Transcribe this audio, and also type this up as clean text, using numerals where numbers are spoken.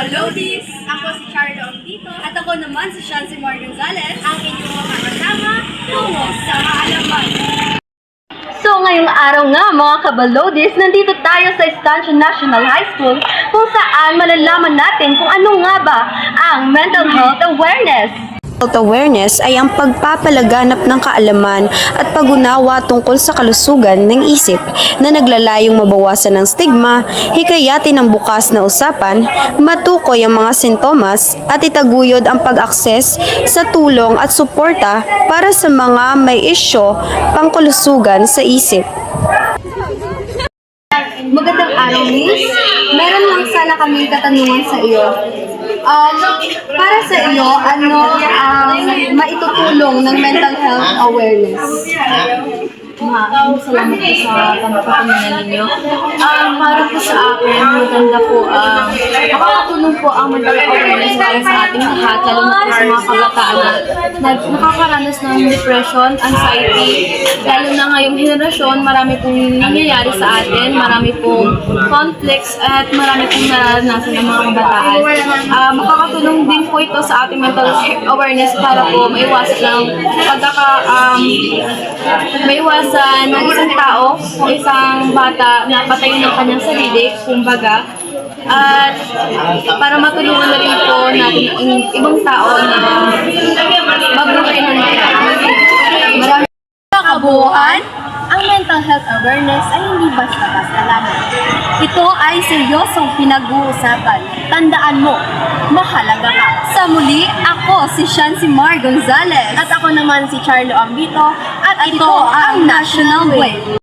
Lodis. Ako si Charlo Ambito. At ako naman si Shansi Mar Gonzalez. Ang inyong mga kasama tungo sa kaalaman. So ngayong araw nga mga kabalodis, nandito tayo sa Estancia National High School kung saan malalaman natin kung ano nga ba ang mental health awareness. Health awareness ay ang pagpapalaganap ng kaalaman at pag-unawa tungkol sa kalusugan ng isip na naglalayong mabawasan ng stigma, hikayatin ang bukas na usapan, matukoy ang mga sintomas at itaguyod ang pag-akses sa tulong at suporta para sa mga may isyo pangkalusugan sa isip. Magandang araw, Miss. Meron lang sana kami katanungan sa iyo. Para sa iyo, ano ang maitutulong ng mental health awareness? Salamat po sa pagpapatungan ninyo. Para po sa akin, maganda po makakatulong po ang mental awareness para sa ating lahat, lalo na po sa mga kabataan na nakakaranas ng depression, anxiety, lalo na ngayong henerasyon, marami pong nangyayari sa atin, marami pong conflicts at marami pong nararanasan ng mga kabataan. Makakatulong din po ito sa ating mental awareness para po maiwasan lang maiwasan ng isang tao o isang bata na patayin ng kanyang sarili, kumbaga, at para matulungan na rin po natin ang ibang tao na mabuhay ng Maraming kabuuan, ang mental health awareness ay hindi basta-basta lamang. Ito ay seryosong pinag-uusapan. Tandaan mo, mahalaga ka. Sa muli, ako si Shansi Mar Gonzalez. At ako naman si Charlo Ambito At ito ang National Way.